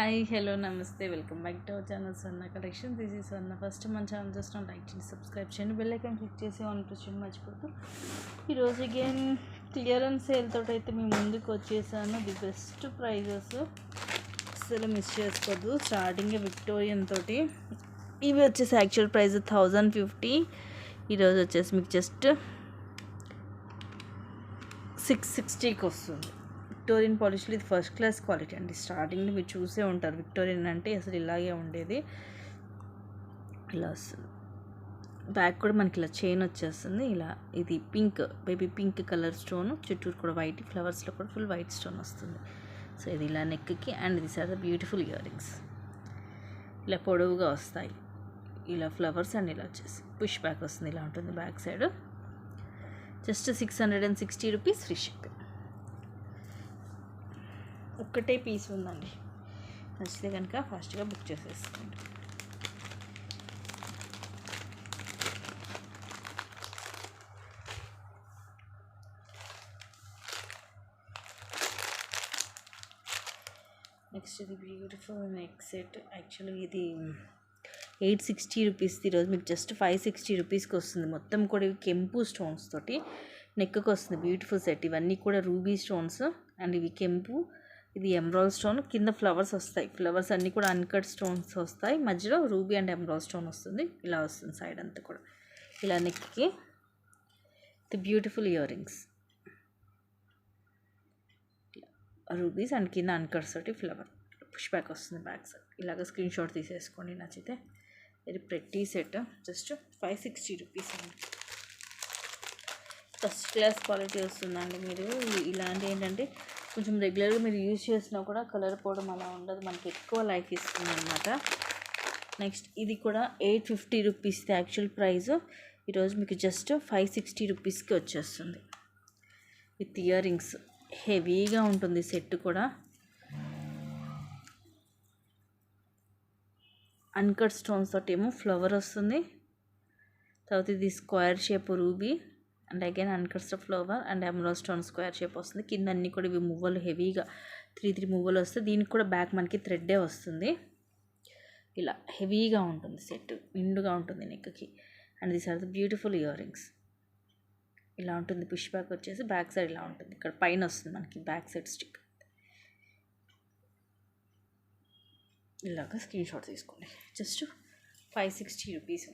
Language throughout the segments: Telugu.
హాయ్ హలో నమస్తే welcome back to our channel Swarna collection. This is Swarna. First మన ఛానల్ జస్ట్ లైక్ చేయండి, సబ్స్క్రైబ్ చేయండి, బెల్ ఐకాన్ క్లిక్ చేసి ఆన్ ప్రెస్ చేయండి మర్చిపోతూ. ఈరోజు అగైన్ క్లియరెన్స్ సేల్ తోటి అయితే మేము ముందుకు వచ్చేసాను. ది బెస్ట్ ప్రైజెస్ అసలు మిస్ చేసుకోవద్దు. స్టార్టింగ్ విక్టోరియన్ తోటి ఇవి వచ్చేసి యాక్చువల్ ప్రైస్ 1050. ఈరోజు వచ్చేసి మీకు జస్ట్ 660కి వస్తుంది. విక్టోరియన్ పాలిష్లో ఇది ఫస్ట్ క్లాస్ క్వాలిటీ అండి. స్టార్టింగ్లో మీరు చూసే ఉంటారు విక్టోరియన్ అంటే అసలు ఇలాగే ఉండేది. ఇలా వస్తుంది. బ్యాక్ కూడా మనకి ఇలా చైన్ వచ్చేస్తుంది. ఇలా ఇది pink, baby pink colour stone, చుట్టూరు కూడా వైట్, ఫ్లవర్స్లో కూడా ఫుల్ వైట్ స్టోన్ వస్తుంది. సో ఇది ఇలా నెక్కి, అండ్ ఇది సార్ బ్యూటిఫుల్ ఇయర్ రింగ్స్ ఇలా పొడవుగా వస్తాయి. ఇలా ఫ్లవర్స్ అండ్ ఇలా వచ్చేసి పుష్ బ్యాక్ వస్తుంది. ఇలా ఉంటుంది back side. Just 660 rupees free shipping. ఒక్కటే పీస్ ఉందండి. నచ్చితే కనుక ఫాస్ట్గా బుక్ చేసేసుకోండి. నెక్స్ట్ ఇది బ్యూటిఫుల్ నెక్ సెట్. యాక్చువల్లీ ఇది 860 రూపీస్. ఈరోజు మీకు జస్ట్ 560 రూపీస్కి వస్తుంది. మొత్తం కూడా ఇవి కెంపు స్టోన్స్ తోటి నెక్కి వస్తుంది. Beautiful set. ఇవన్నీ కూడా రూబీ స్టోన్స్ అండ్ ఇవి కెంపు, ఇది ఎమరాల్డ్ స్టోన్. కింద ఫ్లవర్స్ వస్తాయి. ఫ్లవర్స్ అన్నీ కూడా అన్కట్ స్టోన్స్ వస్తాయి. మధ్యలో రూబీ అండ్ ఎమరాల్డ్ స్టోన్ వస్తుంది. ఇలా వస్తుంది సైడ్ అంతా కూడా. ఇలా నెక్కి the beautiful ear rings, rubies and కింద అన్కట్స్ తోటి ఫ్లవర్ పుష్ బ్యాక్ వస్తుంది బ్యాక్ సైడ్. ఇలాగ స్క్రీన్ షాట్ తీసేసుకోండి నచ్చితే. Very pretty set. Just 560 rupees అండి. ఫస్ట్ క్లాస్ క్వాలిటీ వస్తుందండి. మీరు ఇలాంటి ఏంటంటే కొంచెం రెగ్యులర్గా మీరు యూజ్ చేసినా కూడా కలర్ పోవడం అలా ఉండదు. మనకి ఎక్కువ లైఫ్ ఇస్తుంది అనమాట. నెక్స్ట్ ఇది కూడా 850 రూపీస్ యాక్చువల్ ప్రైస్. ఈరోజు మీకు జస్ట్ 560 రూపీస్కి వచ్చేస్తుంది. విత్ ఇయర్ రింగ్స్ హెవీగా ఉంటుంది సెట్ కూడా. అన్కట్ స్టోన్స్ తోటి ఏమో ఫ్లవర్ వస్తుంది. తర్వాత ఇది square shape ruby and again అన్కట్స్ flower and emerald stone square shape వస్తుంది. కింద అన్నీ కూడా ఇవి మువ్వలు హెవీగా 3 మువ్వలు వస్తాయి. దీనికి కూడా బ్యాక్ మనకి థ్రెడ్డే వస్తుంది. ఇలా హెవీగా ఉంటుంది సెట్, నిండుగా ఉంటుంది నెక్కి. And these are the beautiful earrings. ఇలా ఉంటుంది. పుష్ బ్యాక్ వచ్చేసి బ్యాక్ సైడ్ ఇలా ఉంటుంది. ఇక్కడ పైన వస్తుంది మనకి బ్యాక్ సైడ్ స్టిక్. ఇలాగా స్క్రీన్ షాట్ తీసుకోండి. Just 560 rupees.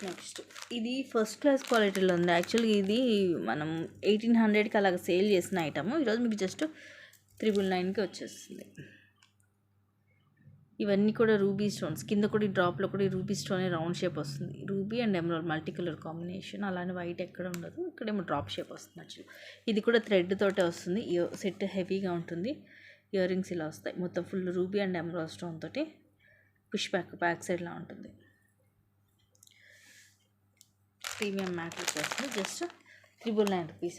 నెక్స్ట్ ఇది ఫస్ట్ క్లాస్ క్వాలిటీలో ఉంది. యాక్చువల్గా ఇది మనం 1800కి అలాగ సేల్ చేసిన ఐటమ్ ఈరోజు మీకు జస్ట్ 999కి వచ్చేస్తుంది. ఇవన్నీ కూడా రూబీ స్టోన్స్. కింద కూడా ఈ డ్రాప్లో కూడా ఈ రూబీ స్టోన్ రౌండ్ షేప్ వస్తుంది. Ruby and emerald multi colour combination. అలానే వైట్ ఎక్కడ ఉండదు. ఇక్కడేమో డ్రాప్ షేప్ వస్తుంది యాక్చువల్లీ. ఇది కూడా థ్రెడ్ తోటే వస్తుంది. సెట్ హెవీగా ఉంటుంది. ఇయర్ రింగ్స్ ఇలా వస్తాయి. మొత్తం full ruby and emerald stone తోటి పుష్ బ్యాక్ సైడ్లా ఉంటుంది. ప్రీమియం మ్యాట్ వచ్చేస్తుంది. Just 999 rupees.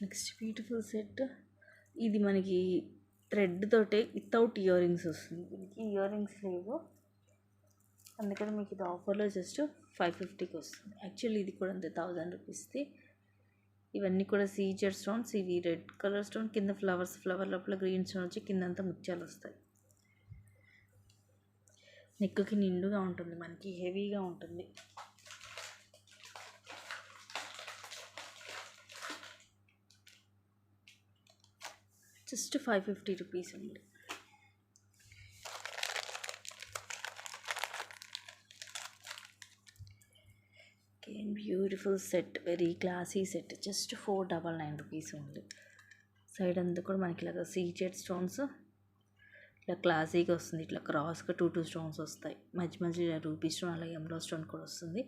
Next beautiful set. ఇది మనకి థ్రెడ్ తోటే వితౌట్ ఇయర్ రింగ్స్ వస్తుంది. దీనికి ఇయర్ రింగ్స్ లేవు, అందుకని మీకు ఇది ఆఫర్లో జస్ట్ 550కి వస్తుంది. యాక్చువల్లీ ఇది కూడా అంతే 1000 రూపీస్ది. ఇవన్నీ కూడా సీజర్ స్టోన్స్. ఇవి రెడ్ కలర్ స్టోన్, కింద ఫ్లవర్స్, ఫ్లవర్ లోపల గ్రీన్ స్టోన్ వచ్చి కిందంతా ముత్యాలు వస్తాయి. నెక్కి నిండుగా ఉంటుంది, మనకి హెవీగా ఉంటుంది. జస్ట్ 550 రూపీస్ అండి. Beautiful set, very classy set. Just 499 rupees ఉంది. సైడ్ అంతా కూడా మనకి ఇలాగ సీజెడ్ స్టోన్స్ ఇలా క్లాసీగా వస్తుంది. ఇట్లా క్రాస్గా 2 స్టోన్స్ వస్తాయి. మధ్య రూబీ స్టోన్ అలాగే ఎమరాల్డ్ స్టోన్ కూడా వస్తుంది.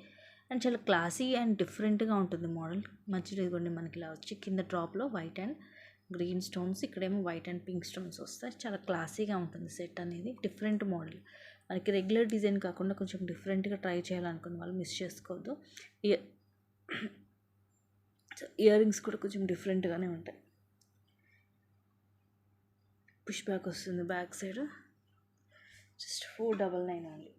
అండ్ చాలా క్లాసీ అండ్ డిఫరెంట్గా ఉంటుంది మోడల్. మధ్యలో ఇదిగోండి మనకి ఇలా వచ్చి కింద డ్రాప్లో వైట్ అండ్ గ్రీన్ స్టోన్స్, ఇక్కడేమో వైట్ అండ్ పింక్ స్టోన్స్ వస్తాయి. చాలా క్లాసీగా ఉంటుంది సెట్ అనేది. డిఫరెంట్ మోడల్, మనకి రెగ్యులర్ డిజైన్ కాకుండా కొంచెం డిఫరెంట్గా ట్రై చేయాలనుకున్న వాళ్ళు మిస్ చేసుకోవద్దు. ఇయర్ రింగ్స్ కూడా కొంచెం డిఫరెంట్గానే ఉంటాయి. పుష్ బ్యాక్ వస్తుంది back side. Just 499 only.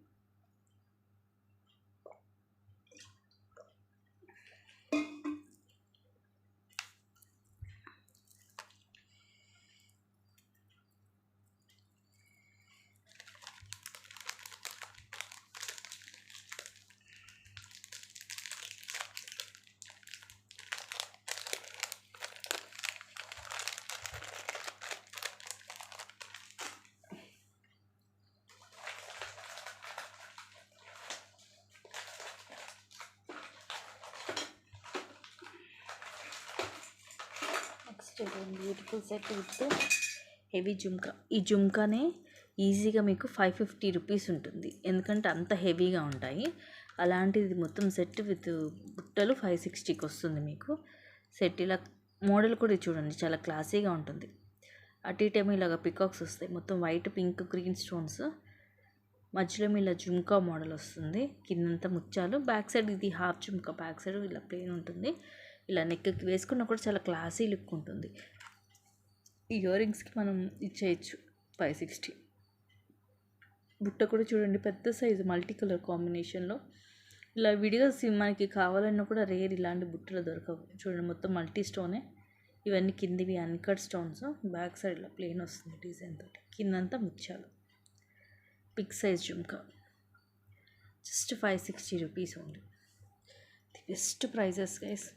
Beautiful set with heavy jhumka. ఈ జుమ్కానే ఈజీగా మీకు 550 రూపీస్ ఉంటుంది, ఎందుకంటే అంత హెవీగా ఉంటాయి. అలాంటిది మొత్తం సెట్ విత్ బుట్టలు 560కి వస్తుంది మీకు. సెట్ ఇలా మోడల్ కూడా చూడండి, చాలా క్లాసీగా ఉంటుంది. అటు ఇటేమో ఇలాగ పికాక్స్ వస్తాయి, మొత్తం వైట్ పింక్ గ్రీన్ స్టోన్స్. మధ్యలో ఇలా జుమ్కా మోడల్ వస్తుంది, కిందంతా ముత్యాలు. బ్యాక్ సైడ్ ఇది హాఫ్ జుమ్కా, బ్యాక్ సైడ్ ఇలా ప్లెయిన్ ఉంటుంది. ఇలా నెక్కి వేసుకున్న కూడా చాలా క్లాసీ లుక్ ఉంటుంది. ఈ ఇయర్ రింగ్స్కి మనం ఇచ్చేయచ్చు 560. బుట్ట కూడా చూడండి, పెద్ద సైజు మల్టీ కలర్ కాంబినేషన్లో. ఇలా విడిగా మనకి కావాలన్నా కూడా రేర్ ఇలాంటి బుట్టలు దొరకవు. చూడండి మొత్తం మల్టీ స్టోనే. ఇవన్నీ కిందివి అన్కట్ స్టోన్స్. బ్యాక్ సైడ్ ఇలా ప్లెయిన్ వస్తుంది డిజైన్ తోటి, కిందంతా ముత్యాలు. Big size jhumka, just 560 rupees only. The best prices guys,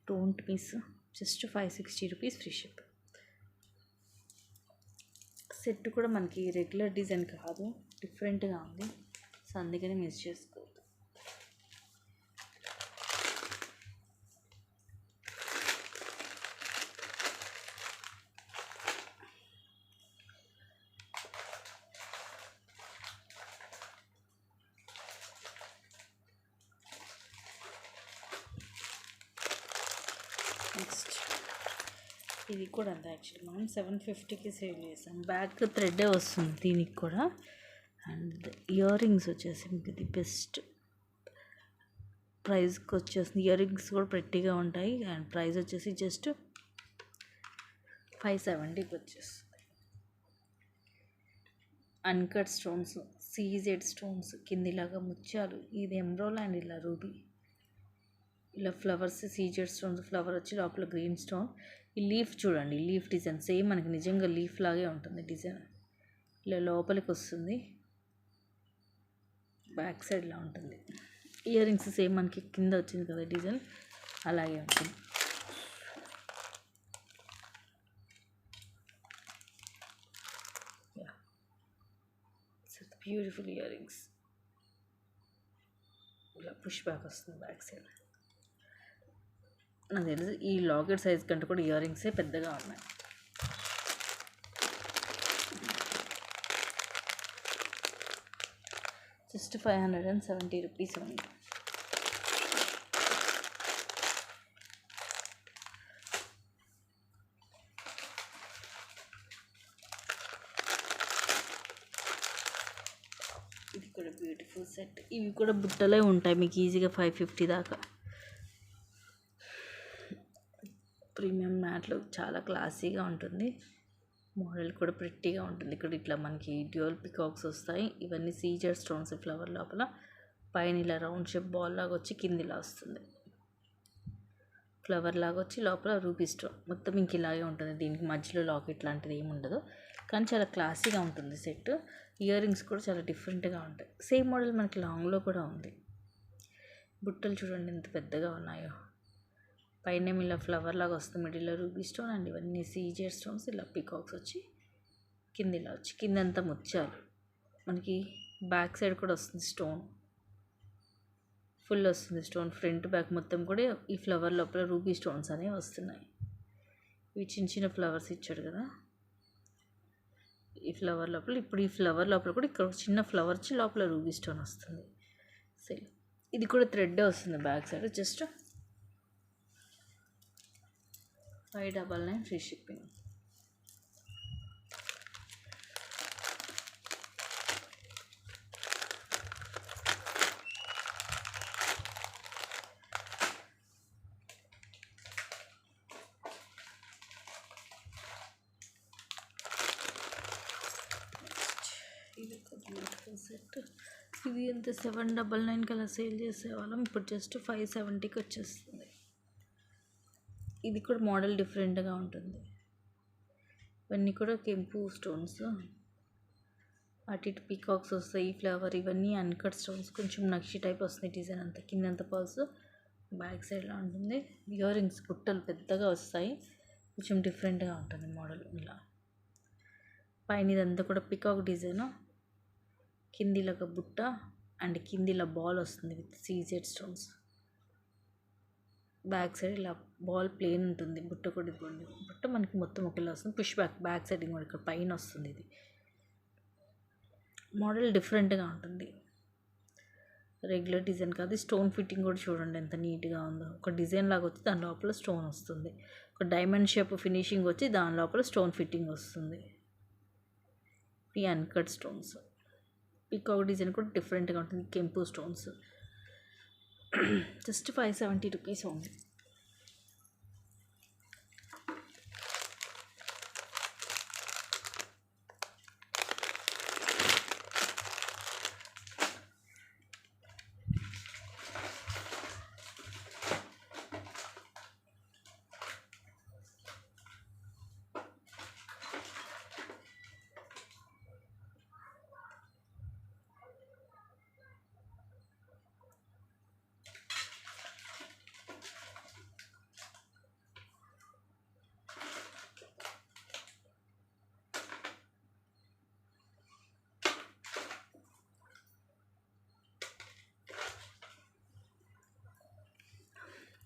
don't miss. Just 560 rupees free ship. Set కూడా మనకి రెగ్యులర్ డిజైన్ కాదు, డిఫరెంట్గా ఉంది, సో అందుకని మిస్ చేసుకోవద్దు. నెక్స్ట్ ఇది కూడా అంతే, యాక్చువల్లీ మనం 750కి సేల్ చేసాం. బ్యాక్ థ్రెడ్డే వస్తుంది దీనికి కూడా. అండ్ ఇయర్ రింగ్స్ వచ్చేసి మీకు ఇది బెస్ట్ ప్రైస్కి వచ్చేస్తుంది. ఇయర్ రింగ్స్ కూడా prettyగా ఉంటాయి. అండ్ ప్రైస్ వచ్చేసి జస్ట్ 570కి వచ్చేస్తుంది. అన్కట్ స్టోన్స్, సీజెడ్ స్టోన్స్, కిందిలాగా ముత్యాలు, ఇది ఎమ్రోల్ అండ్ ఇలా రూబీ. ఇలా ఫ్లవర్స్, సీజెడ్ స్టోన్స్, ఫ్లవర్ వచ్చి లోపల గ్రీన్ స్టోన్. ఈ లీఫ్ చూడండి, లీఫ్ డిజైన్ సేమ్ మనకి నిజంగా లీఫ్ లాగే ఉంటుంది డిజైన్. ఇలా లోపలికి వస్తుంది, బ్యాక్ సైడ్ ఇలా ఉంటుంది. ఇయర్ రింగ్స్ సేమ్ మనకి కింద వచ్చింది కదా డిజైన్, అలాగే ఉంటుంది. Beautiful earrings. ఇలా పుష్ బ్యాక్ వస్తుంది బ్యాక్ సైడ్. నాకు తెలిసి ఈ లాకెట్ సైజ్ కంటే కూడా ఇయర్ రింగ్సే పెద్దగా ఉన్నాయి. జస్ట్ 570 రూపీస్ ఉంది. ఇది కూడా బ్యూటిఫుల్ సెట్. ఇవి కూడా బుట్టలే ఉంటాయి మీకు ఈజీగా 550 దాకా. ప్రీమియం మ్యాట్లో చాలా క్లాసీగా ఉంటుంది. మోడల్ కూడా ప్రిట్టీగా ఉంటుంది. ఇక్కడ ఇట్లా మనకి డ్యూయల్ పికాక్స్ వస్తాయి. ఇవన్నీ సీజర్ స్టోన్స్ ఫ్లవర్ లోపల. పైన ఇలా రౌండ్ షేప్ బాల్ లాగా వచ్చి కింద ఇలా వస్తుంది, ఫ్లవర్ లాగా వచ్చి లోపల రూపీ స్టోన్. మొత్తం ఇంక ఇలాగే ఉంటుంది. దీనికి మధ్యలో లాకెట్ లాంటిది ఏమి ఉండదు, కానీ చాలా క్లాసీగా ఉంటుంది సెట్. ఇయర్ రింగ్స్ కూడా చాలా డిఫరెంట్గా ఉంటాయి. సేమ్ మోడల్ మనకి లాంగ్లో కూడా ఉంది. బుట్టలు చూడండి ఎంత పెద్దగా ఉన్నాయో. పైన ఇలా ఫ్లవర్ లాగా వస్తుంది, మిడిల్లో రూబీ స్టోన్. అండ్ ఇవన్నీ సీజర్ స్టోన్స్, ఇలా పికాక్స్ వచ్చి కింద ఇలా వచ్చి కిందంతా ముత్యాలు. మనకి బ్యాక్ సైడ్ కూడా వస్తుంది స్టోన్, ఫుల్ వస్తుంది స్టోన్. ఫ్రంట్ బ్యాక్ మొత్తం కూడా ఈ ఫ్లవర్ లోపల రూబీ స్టోన్స్ అనేవి వస్తున్నాయి. ఇవి చిన్న చిన్న ఫ్లవర్స్ ఇచ్చాడు కదా ఈ ఫ్లవర్ లోపల. ఇప్పుడు ఈ ఫ్లవర్ లోపల కూడా ఇక్కడ చిన్న ఫ్లవర్ వచ్చి లోపల రూబీ స్టోన్ వస్తుంది. సరే, ఇది కూడా థ్రెడ్ వస్తుంది back side. Just 599 free shipping. ఇది ఒక బ్యూటిఫుల్ సెట్. ఇది ఎంత 799 కల్లా సేల్ చేసేవాళ్ళం, ఇప్పుడు జస్ట్ 570కి వచ్చేస్తుంది. ఇది కూడా మోడల్ డిఫరెంట్గా ఉంటుంది. ఇవన్నీ కూడా కెంపు స్టోన్స్, అటు ఇటు పీకాక్స్ వస్తాయి, ఫ్లవర్, ఇవన్నీ అన్కట్ స్టోన్స్. కొంచెం నక్షి టైప్ వస్తుంది డిజైన్ అంతా. కిందంత పర్స్, బ్యాక్ సైడ్లో ఉంటుంది. ఇయర్ రింగ్స్ బుట్టలు పెద్దగా వస్తాయి, కొంచెం డిఫరెంట్గా ఉంటుంది మోడల్. ఇలా పైన ఇదంతా కూడా పికాక్ డిజైన్, కిందిలో ఒక బుట్ట అండ్ కిందిలో బాల్ వస్తుంది with CZ stones. Back side ఇలా బాల్ ప్లేన్ ఉంటుంది, బుట్ట కూడా ఇవ్వండి. బుట్ట మనకి మొత్తం ఒకేలా వస్తుంది. పుష్ బ్యాక్ సైడ్ కూడా ఇక్కడ పైన వస్తుంది. ఇది మోడల్ డిఫరెంట్గా ఉంటుంది, రెగ్యులర్ డిజైన్ కాదు. స్టోన్ ఫిట్టింగ్ కూడా చూడండి ఎంత నీట్గా ఉందో. ఒక డిజైన్ లాగా వచ్చి దాని లోపల స్టోన్ వస్తుంది. ఒక డైమండ్ షేప్ ఫినిషింగ్ వచ్చి దాని లోపల స్టోన్ ఫిట్టింగ్ వస్తుంది. ఈ అన్కట్ స్టోన్స్, పీకాక్ డిజైన్ కూడా డిఫరెంట్గా ఉంటుంది. కెంపు స్టోన్స్ జస్ట్ 570 రూపీస్ ఉంది.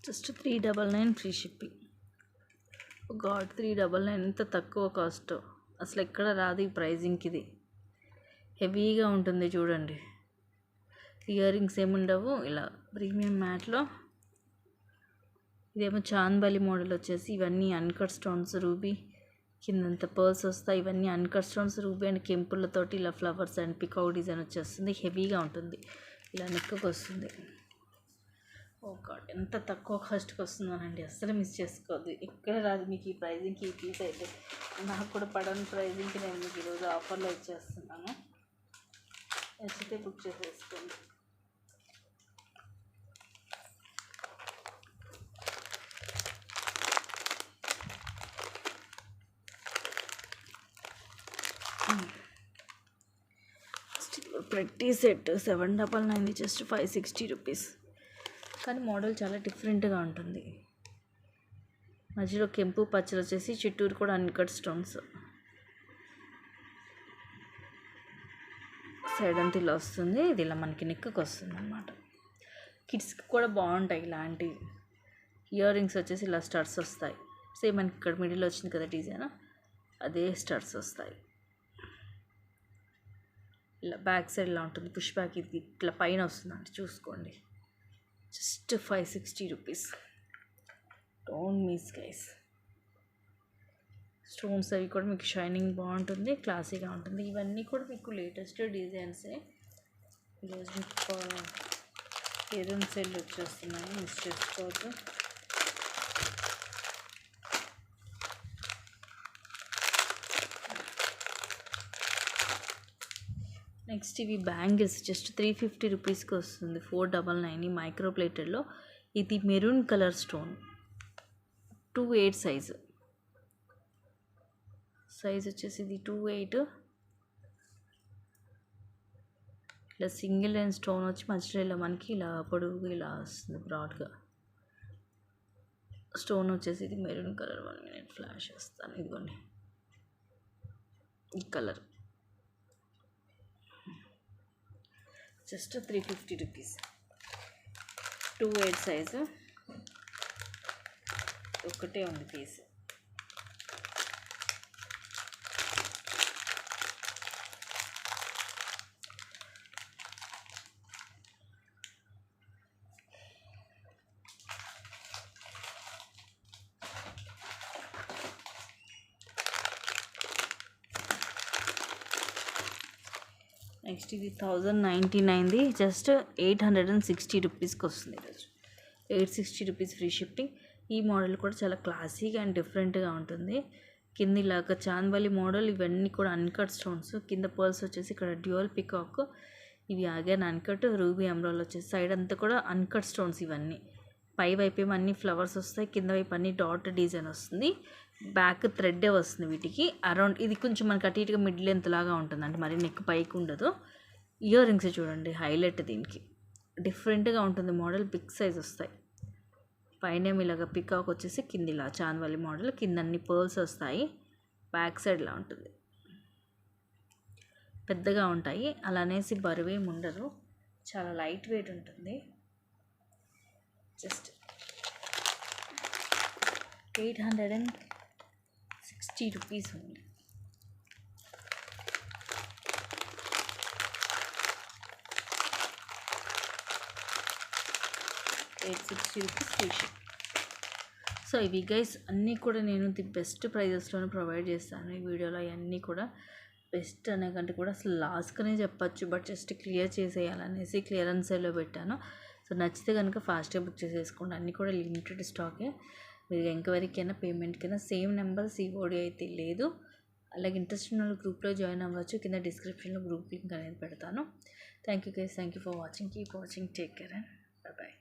Just 399 free shipping. గాడ్ 399 ఎంత తక్కువ కాస్ట్, అసలు ఎక్కడ రాదు ఈ ప్రైజింగ్కి. ఇది హెవీగా ఉంటుంది చూడండి. ఇయర్ రింగ్స్ ఏముండవు, ఇలా ప్రీమియం మ్యాట్లో. ఇదేమో చాంద్బాలి మోడల్ వచ్చేసి ఇవన్నీ అన్కట్ స్టోన్స్, రూబీ కిందంత పర్ల్స్ వస్తాయి. ఇవన్నీ అన్కట్ స్టోన్స్, రూబీ అండ్ కెంపులతోటి ఇలా ఫ్లవర్స్ అండ్ పికాక్ డిజైన్ వచ్చేస్తుంది. హెవీగా ఉంటుంది, ఇలా నెక్కి వస్తుంది. ఓ గాడ్ ఎంత తక్కువ కాస్ట్కి వస్తుందోనండి, అస్సలు మిస్ చేసుకోవద్దు. ఎక్కడ రాదు మీకు ఈ ప్రైజింగ్కి ఈ పీస్ అయితే. నాకు కూడా పడని ప్రైజింగ్కి నేను మీకు ఈరోజు ఆఫర్లో ఇచ్చేస్తున్నాను. నచ్చితే బుక్ చేసేసుకోండి. ప్రతి సెట్ 799, జస్ట్ 560 రూపీస్. కానీ మోడల్ చాలా డిఫరెంట్గా ఉంటుంది. మధ్యలో కెంపు పచ్చలు వచ్చేసి చిట్టూరు కూడా అన్కట్ స్టోన్స్. సైడ్ అంతా ఇలా వస్తుంది, ఇది ఇలా మనకి నెక్కి వస్తుంది అన్నమాట. కిడ్స్కి కూడా బాగుంటాయి ఇలాంటివి. ఇయర్ రింగ్స్ వచ్చేసి ఇలా స్టడ్స్ వస్తాయి. సేమ్ మనకి ఇక్కడ మిడిల్ వచ్చింది కదా డిజైన్, అదే స్టడ్స్ వస్తాయి. ఇలా బ్యాక్ సైడ్ ఇలా ఉంటుంది, పుష్ బ్యాక్. ఇది ఇట్లా పైన వస్తుందండి, చూసుకోండి. Just 560 rupees. Don't miss guys. Stones అవి కూడా మీకు షైనింగ్ బాగుంటుంది, క్లాసీగా ఉంటుంది. ఇవన్నీ కూడా మీకు లేటెస్ట్ డిజైన్సే. ఈరోజు మీకు ఏదైనా సెల్ వచ్చేస్తున్నాయి, మిస్ చేసుకోవద్దు. నెక్స్ట్ ఇవి బ్యాంగిల్స్ జస్ట్ 350 రూపీస్కి వస్తుంది. 499 మైక్రో ప్లేటెడ్లో. ఇది maroon colour stone, 2/8 size. Size వచ్చేసి ఇది 2/8. ఇలా సింగిల్ లైన్ స్టోన్ వచ్చి మధ్యలో ఇలా మనకి ఇలా పొడుగు ఇలా వస్తుంది బ్రాడ్గా. స్టోన్ వచ్చేసి ఇది మెరూన్ కలర్. 1 మినిట్ ఫ్లాష్ వేస్తాను, ఇదిగోండి ఈ కలర్. Just 350 rupees. 2/8 సైజు, ఒకటే ఉంది పీస్. నెక్స్ట్ ఇది 1099ది జస్ట్ 860 రూపీస్కి వస్తుంది ఈరోజు. 860 రూపీస్ ఫ్రీ షిప్పింగ్. ఈ మోడల్ కూడా చాలా క్లాసీగా అండ్ డిఫరెంట్గా ఉంటుంది. కింద ఇలాగ చాంద్వాలి మోడల్, ఇవన్నీ కూడా అన్కట్ స్టోన్స్. కింద పర్ల్స్ వచ్చేసి ఇక్కడ డ్యూయల్ పికాక్, ఇవి అగైన్ అన్కట్. రూబీ ఎమరాల్డ్ వచ్చేసి సైడ్ అంతా కూడా అన్కట్ స్టోన్స్. ఇవన్నీ పై వైపు ఏమో అన్ని ఫ్లవర్స్ వస్తాయి, కింద వైపు అన్ని డాట్ డిజైన్ వస్తుంది. బ్యాక్ థ్రెడ్డే వస్తుంది వీటికి. అరౌండ్ ఇది కొంచెం మనకి అటు ఇటుగా మిడ్ లెంత్ లాగా ఉంటుంది, అంటే మరి నెక్ పైకి ఉండదు. ఇయర్ రింగ్స్ చూడండి హైలైట్, దీనికి డిఫరెంట్గా ఉంటుంది మోడల్. బిగ్ సైజ్ వస్తాయి. పైన ఇలాగ పికాక్ వచ్చేసి కింద ఇలా చాంద్వాలి మోడల్, కింద అన్ని పర్ల్స్ వస్తాయి. బ్యాక్ సైడ్ ఇలా ఉంటుంది, పెద్దగా ఉంటాయి. అలానేసి బరువేం ఉండదు, చాలా లైట్ వెయిట్ ఉంటుంది. జస్ట్ 860 రూపీస్ ఉంది. సో ఇవి గైస్ అన్నీ కూడా నేను ది బెస్ట్ ప్రైజెస్లోనే ప్రొవైడ్ చేస్తాను. ఈ వీడియోలో అవన్నీ కూడా బెస్ట్ అనే కంటే కూడా అసలు లాస్ట్గానే చెప్పచ్చు, బట్ జస్ట్ క్లియర్ చేసేయాలనేసి క్లియరెన్స్ సేల్లో పెట్టాను. సో నచ్చితే కనుక ఫాస్ట్గా బుక్ చేసేసుకోండి. అన్నీ కూడా లిమిటెడ్ స్టాకే. మీరు ఎంక్వైరీకైనా పేమెంట్కైనా సేమ్ నెంబర్, సిఓడి అయితే లేదు. అలాగే ఇంట్రెస్ట్ ఉన్న గ్రూప్లో జాయిన్ అవ్వచ్చు. కింద డిస్క్రిప్షన్లో గ్రూప్ లింక్ అనేది పెడతాను. Thank you guys, thank you for watching. Keep watching, take care and bye.